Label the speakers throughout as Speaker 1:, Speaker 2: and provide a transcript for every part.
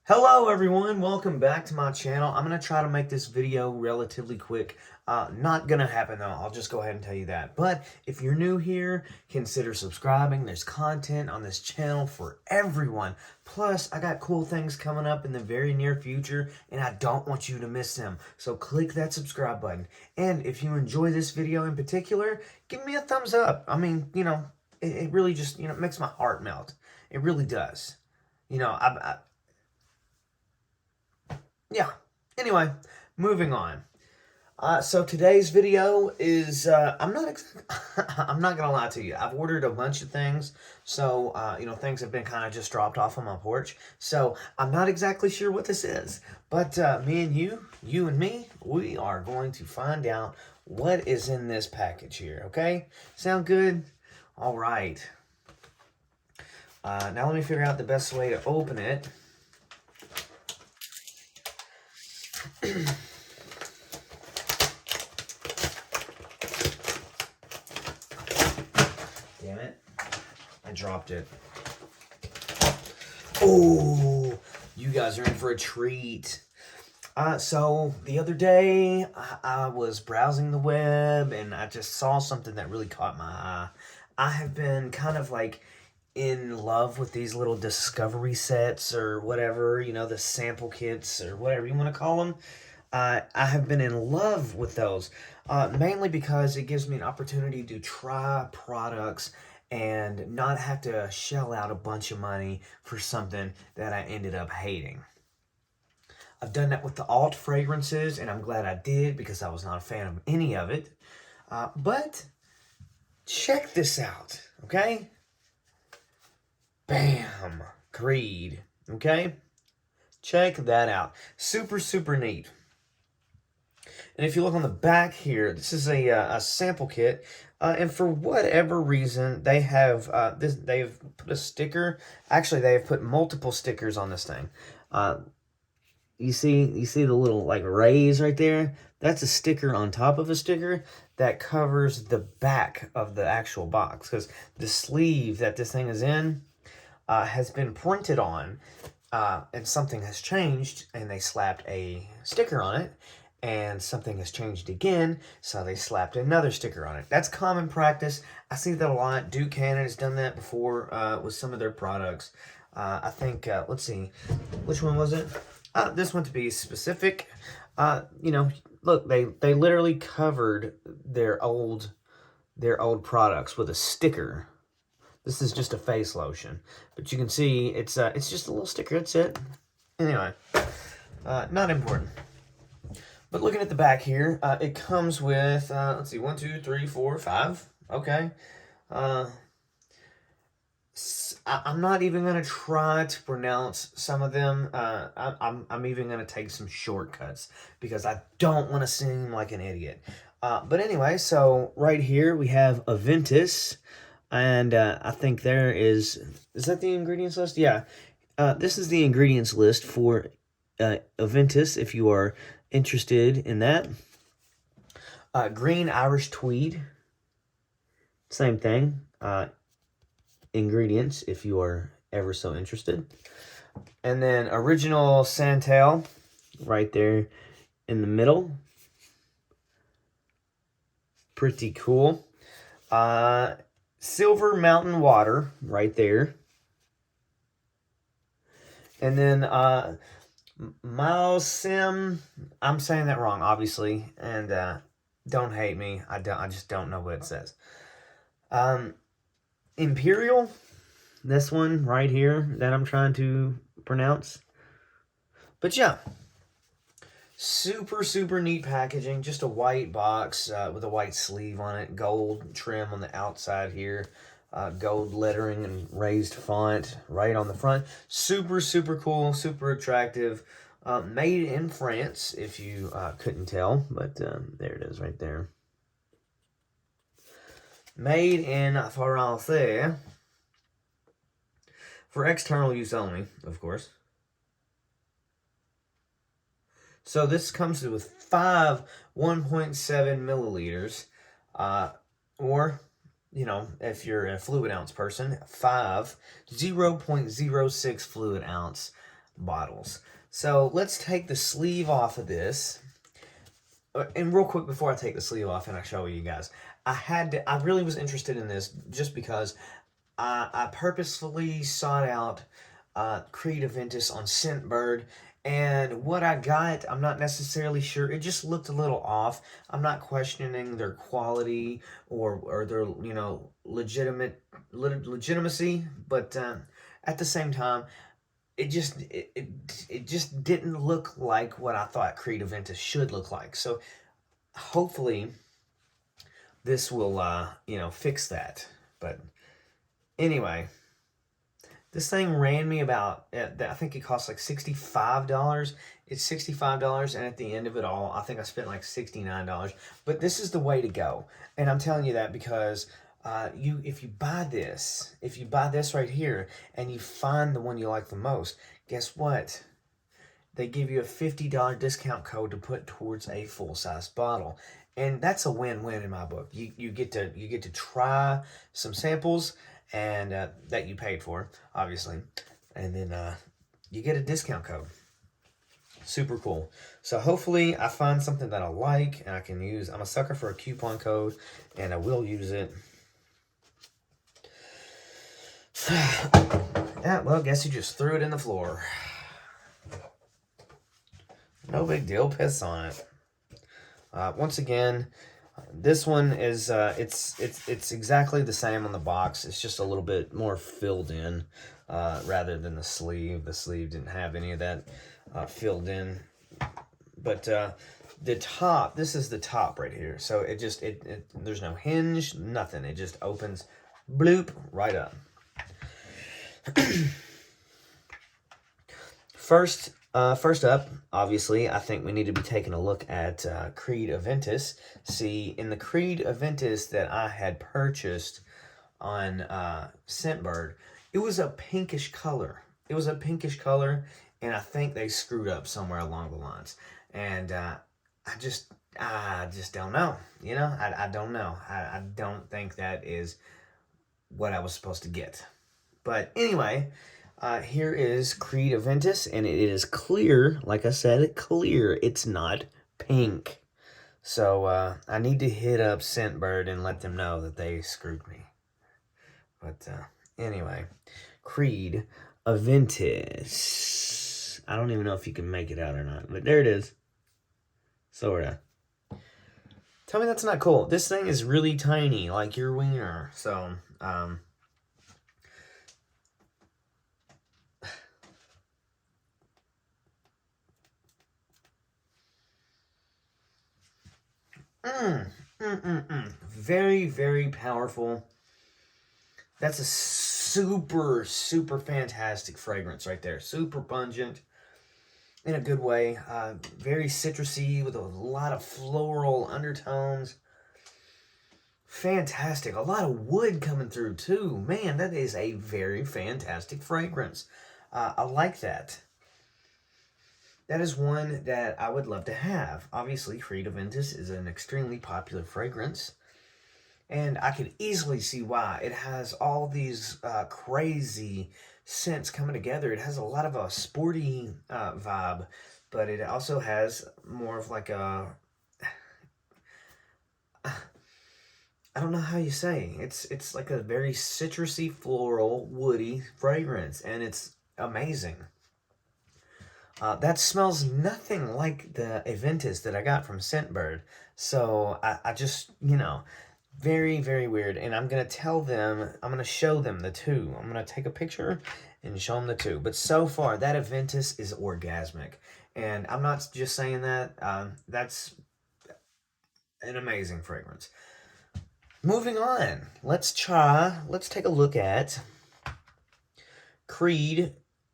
Speaker 1: Hello everyone, welcome back to my channel. I'm going to try to make this video relatively quick. Not going to happen though, I'll just go ahead and tell you that. But if you're new here, consider subscribing. There's content on this channel for everyone. Plus, I got cool things coming up in the very near future and I don't want you to miss them. So click that subscribe button. And if you enjoy this video in particular, give me a thumbs up. I mean, it really just, makes my heart melt. It really does. Yeah. Anyway, moving on. So today's video is I'm not I'm not gonna lie to you. I've ordered a bunch of things, so things have been kind of just dropped off on my porch. So I'm not exactly sure what this is, but me and you and me, we are going to find out what is in this package here. Okay, sound good? All right. Now let me figure out the best way to open it. Damn it. I dropped it. Oh, you guys are in for a treat. So the other day, I was browsing the web and I just saw something that really caught my eye. I have been kind of like in love with these little discovery sets or whatever, the sample kits or whatever you want to call them. I have been in love with those, mainly because it gives me an opportunity to try products and not have to shell out a bunch of money for something that I ended up hating. I've done that with the alt fragrances, and I'm glad I did because I was not a fan of any of it. But check this out, okay? Bam! Creed, okay? Check that out. Super, super neat. And if you look on the back here, this is a sample kit. And for whatever reason, they have they've put a sticker. Actually, they have put multiple stickers on this thing. You see the little like rays right there? That's a sticker on top of a sticker that covers the back of the actual box. Because the sleeve that this thing is in has been printed on, and something has changed, and they slapped a sticker on it. And something has changed again, so they slapped another sticker on it. That's common practice. I see that a lot. Duke Cannon has done that before with some of their products. I think, let's see, which one was it? This one to be specific. Look, they literally covered their old products with a sticker. This is just a face lotion, but you can see it's just a little sticker. That's it. Anyway, not important. But looking at the back here, it comes with, let's see, 1, 2, 3, 4, 5. Okay. I'm not even going to try to pronounce some of them. I'm even going to take some shortcuts because I don't want to seem like an idiot. But anyway, so right here we have Aventus. And I think there is that the ingredients list? Yeah. This is the ingredients list for Aventus if you are interested in that. Green Irish tweed. Same thing. Ingredients if you are ever so interested. And then original Santal right there in the middle. Pretty cool. Silver Mountain Water right there. And then Malsim, I'm saying that wrong, obviously, and don't hate me. I just don't know what it says. Imperial, this one right here that I'm trying to pronounce. But yeah, super, super neat packaging. Just a white box with a white sleeve on it, gold trim on the outside here. Gold lettering and raised font right on the front. Super, super cool, super attractive. Made in France, if you couldn't tell, but there it is right there. Made in France. For external use only, of course. So this comes with 5 1.7 milliliters, or if you're a fluid ounce person, 5 0.06 fluid ounce bottles. So let's take the sleeve off of this. And real quick before I take the sleeve off and I show you guys, I really was interested in this just because I purposefully sought out Creed Aventus on Scentbird, and what I got, I'm not necessarily sure. It just looked a little off. I'm not questioning their quality or their legitimacy, but at the same time, it just didn't look like what I thought Creed Aventus should look like. So hopefully this will fix that. But anyway, this thing ran me about, I think it cost like $65. It's $65, and at the end of it all, I think I spent like $69. But this is the way to go. And I'm telling you that because if you buy this right here, and you find the one you like the most, guess what? They give you a $50 discount code to put towards a full-size bottle. And that's a win-win in my book. You get to try some samples and that you paid for, obviously, and then you get a discount code. Super cool. So hopefully I find something that I like and I can use. I'm a sucker for a coupon code, and I will use it. Yeah, well, guess you just threw it in the floor. No big deal. Piss on it. Once again, this one is it's exactly the same on the box. It's just a little bit more filled in rather than the sleeve. The sleeve didn't have any of that filled in. But the top, this is the top right here. So it just there's no hinge, nothing. It just opens, bloop, right up. First up, obviously, I think we need to be taking a look at Creed Aventus. See, in the Creed Aventus that I had purchased on Scentbird, it was a pinkish color. It was a pinkish color, and I think they screwed up somewhere along the lines. And I just don't know. You know, I don't know. I don't think that is what I was supposed to get. But anyway, here is Creed Aventus, and it is clear. Like I said, clear. It's not pink. So I need to hit up Scentbird and let them know that they screwed me. But anyway, Creed Aventus. I don't even know if you can make it out or not, but there it is. Sorta. Tell me that's not cool. This thing is really tiny, like your wiener. So, very, very powerful. That's a super, super fantastic fragrance right there. Super pungent in a good way. Very citrusy with a lot of floral undertones. Fantastic. A lot of wood coming through too. Man, that is a very fantastic fragrance. I like that. That is one that I would love to have. Obviously, Creed Aventus is an extremely popular fragrance. And I could easily see why. It has all these crazy scents coming together. It has a lot of a sporty vibe, but it also has more of like a... I don't know how you say. It's like a very citrusy, floral, woody fragrance, and it's amazing. That smells nothing like the Aventus that I got from Scentbird. So I just, very, very weird. And I'm going to tell them, I'm going to show them the two. I'm going to take a picture and show them the two. But so far, that Aventus is orgasmic. And I'm not just saying that. That's an amazing fragrance. Moving on. Let's take a look at Creed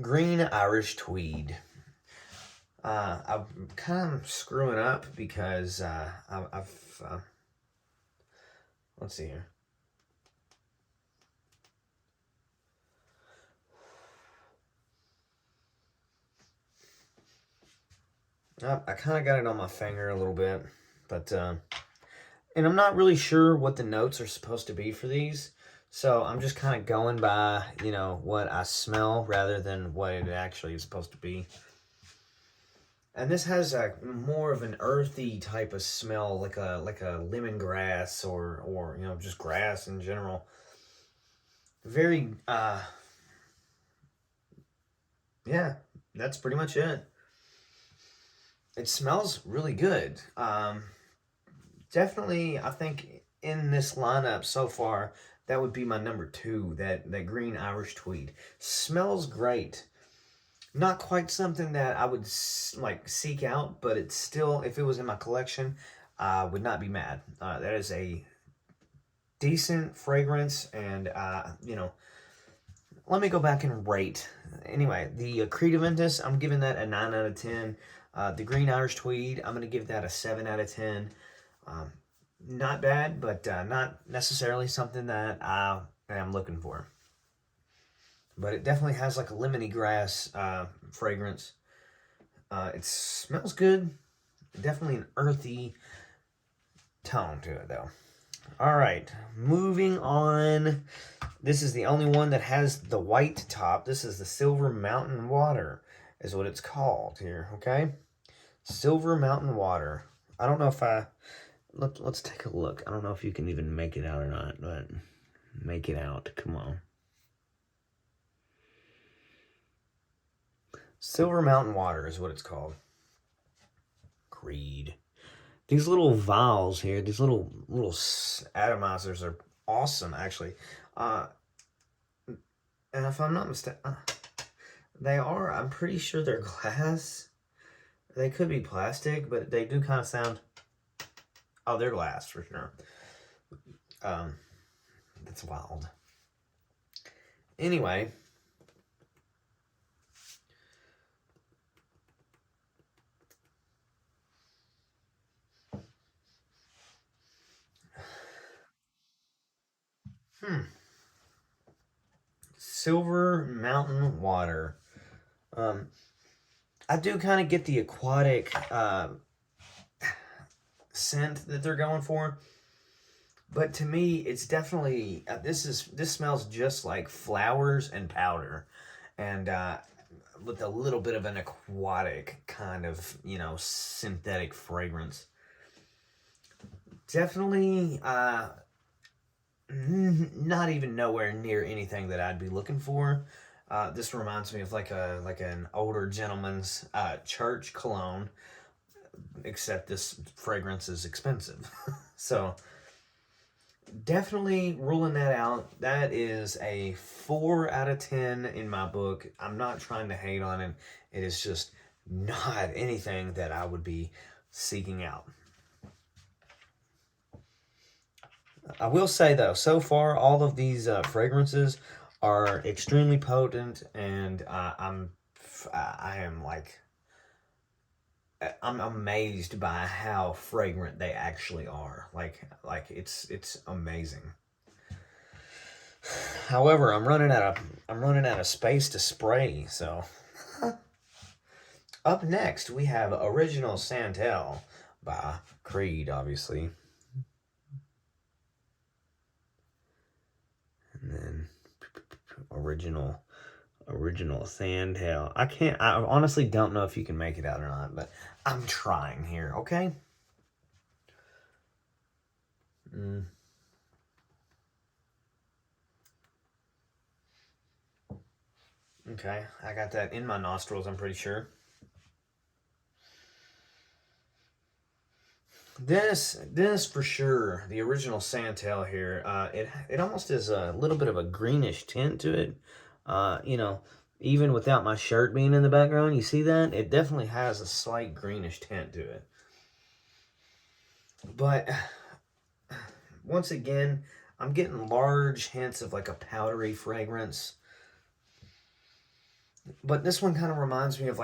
Speaker 1: Green Irish Tweed. I'm kind of screwing up because let's see here. I kind of got it on my finger a little bit, but and I'm not really sure what the notes are supposed to be for these, So I'm just kind of going by, what I smell rather than what it actually is supposed to be. And this has a more of an earthy type of smell, like a lemongrass or just grass in general. Very yeah, that's pretty much it. It smells really good. Definitely, I think in this lineup so far, that would be my number two. That green Irish tweed smells great. Not quite something that I would like seek out, but it's still, if it was in my collection, I would not be mad. That is a decent fragrance, and let me go back and rate. Anyway, the Creed Aventus, I'm giving that a 9 out of 10. The Green Irish Tweed, I'm going to give that a 7 out of 10. Um, Not bad, but not necessarily something that I am looking for. But it definitely has like a lemony grass fragrance. It smells good. Definitely an earthy tone to it, though. All right, moving on. This is the only one that has the white top. This is the Silver Mountain Water, is what it's called here, okay? Silver Mountain Water. I don't know if let's take a look. I don't know if you can even make it out or not, but make it out. Come on. Silver Mountain Water is what it's called. Creed. These little vials here, these little atomizers are awesome, actually. And if I'm not mistaken, they are. I'm pretty sure they're glass. They could be plastic, but they do kind of sound. Oh, they're glass for sure. That's wild. Anyway. Silver Mountain Water. I do kind of get the aquatic scent that they're going for, but to me, it's definitely this smells just like flowers and powder, and with a little bit of an aquatic kind of synthetic fragrance. Definitely not even nowhere near anything that I'd be looking for. This reminds me of like an older gentleman's church cologne, except this fragrance is expensive. So definitely ruling that out. That is a 4 out of 10 in my book. I'm not trying to hate on it. It is just not anything that I would be seeking out. I will say though, so far all of these fragrances are extremely potent, and I am like I'm amazed by how fragrant they actually are. Like it's amazing. However, I'm running out of space to spray. So up next we have Original Santel by Creed, obviously, and then original Santel. I honestly don't know if you can make it out or not, but I'm trying here, okay? Okay, I got that in my nostrils, I'm pretty sure. This for sure, the original Santel here, it almost is a little bit of a greenish tint to it. Even without my shirt being in the background, you see that? It definitely has a slight greenish tint to it. But once again, I'm getting large hints of like a powdery fragrance. But this one kind of reminds me of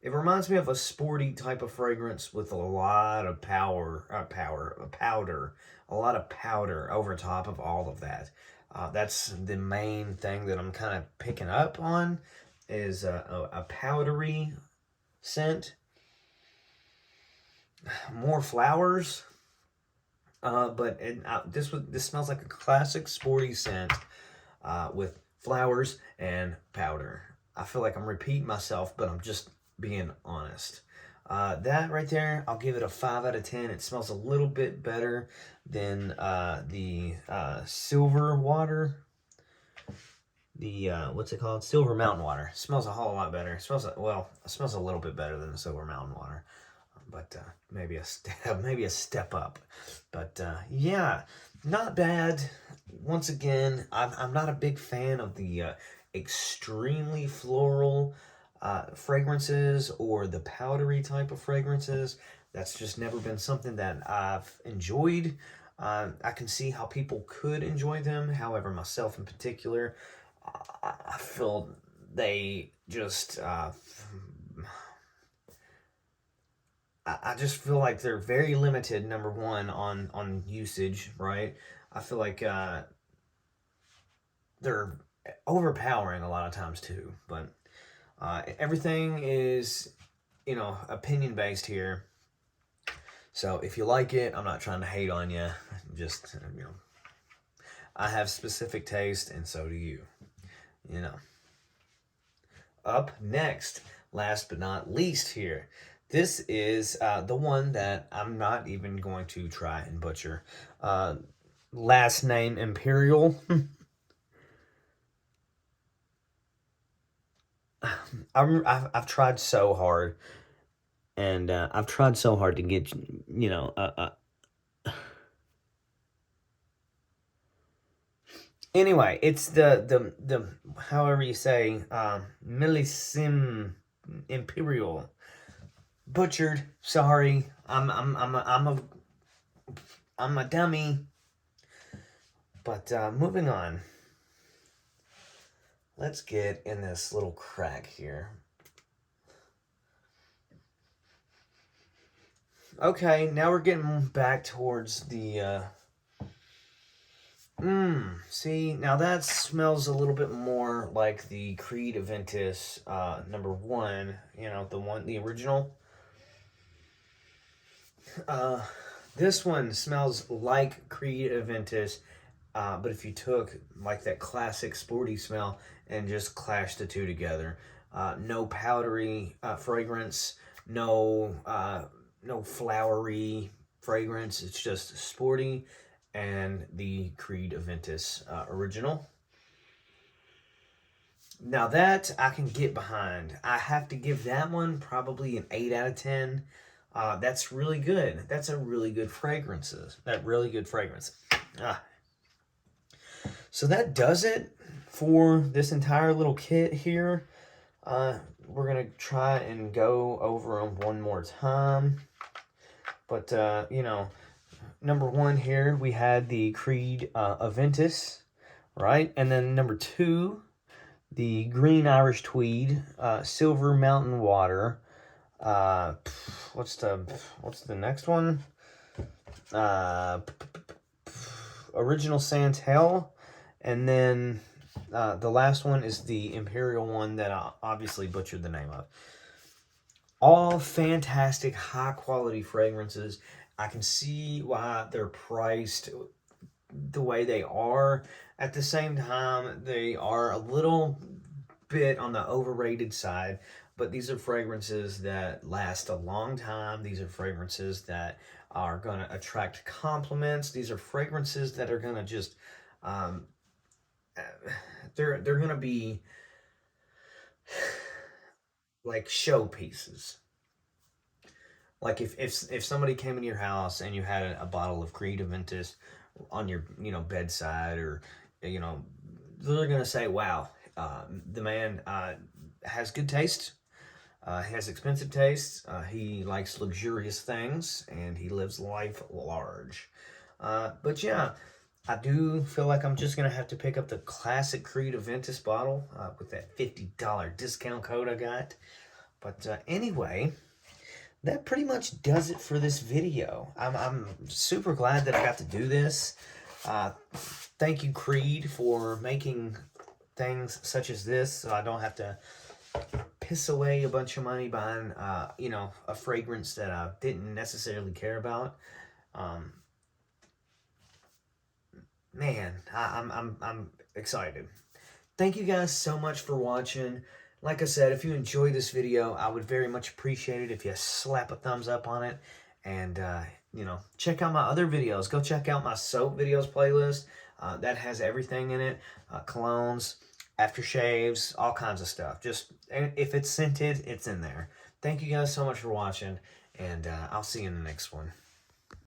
Speaker 1: it reminds me of a sporty type of fragrance with a lot of powder, a lot of powder over top of all of that. That's the main thing that I'm kind of picking up on, is a powdery scent. More flowers. This smells like a classic sporty scent with flowers and powder. I feel like I'm repeating myself, but I'm just being honest. That right there, I'll give it a 5 out of 10. It smells a little bit better than the silver water. The what's it called? Silver Mountain water. It smells a whole lot better. It smells it smells a little bit better than the Silver Mountain water, but maybe maybe a step up. But yeah, not bad. Once again, I'm not a big fan of the extremely floral fragrances or the powdery type of fragrances. That's just never been something that I've enjoyed. I can see how people could enjoy them. However, myself in particular, I feel they just I just feel like they're very limited. Number one, on usage, right? I feel like they're overpowering a lot of times too. But everything is, opinion based here. So if you like it, I'm not trying to hate on you. Just I have specific taste, and so do you. You know. Up next, last but not least here. This is the one that I'm not even going to try and butcher. Last name Imperial. I've tried so hard, and I've tried so hard to get Anyway, it's the however you say Millissim Imperial. Butchered. Sorry. I'm a dummy. But moving on. Let's get in this little crack here. Okay, now we're getting back towards the see, now that smells a little bit more like the Creed Aventus number 1, the original. This one smells like Creed Aventus, but if you took like that classic sporty smell and just clashed the two together, no powdery fragrance, no flowery fragrance. It's just sporty, and the Creed Aventus original. Now that I can get behind. I have to give that one probably an 8 out of 10. That's really good. That's a really good fragrance. So that does it for this entire little kit here. We're going to try and go over them one more time. But, number 1 here, we had the Creed Aventus, right? And then number 2, the Green Irish Tweed, Silver Mountain Water. What's the next one? Original Santal. And then the last one is the Imperial one that I obviously butchered the name of. All fantastic, high-quality fragrances. I can see why they're priced the way they are. At the same time, they are a little bit on the overrated side, but these are fragrances that last a long time. These are fragrances that are going to attract compliments. These are fragrances that are going to just they're going to be like showpieces. Like if somebody came into your house and you had a bottle of Creed Aventus on your bedside, or they're gonna say, wow, the man has good taste, has expensive taste, he likes luxurious things, and he lives life large. But yeah, I do feel like I'm just gonna have to pick up the classic Creed Aventus bottle with that $50 discount code I got. But anyway, that pretty much does it for this video. I'm super glad that I got to do this. Thank you, Creed, for making things such as this, so I don't have to piss away a bunch of money buying, a fragrance that I didn't necessarily care about. man, I'm excited. Thank you guys so much for watching. Like I said, if you enjoyed this video, I would very much appreciate it if you slap a thumbs up on it. And, you know, check out my other videos. Go check out my soap videos playlist. That has everything in it. Colognes, aftershaves, all kinds of stuff. Just, if it's scented, it's in there. Thank you guys so much for watching. And I'll see you in the next one.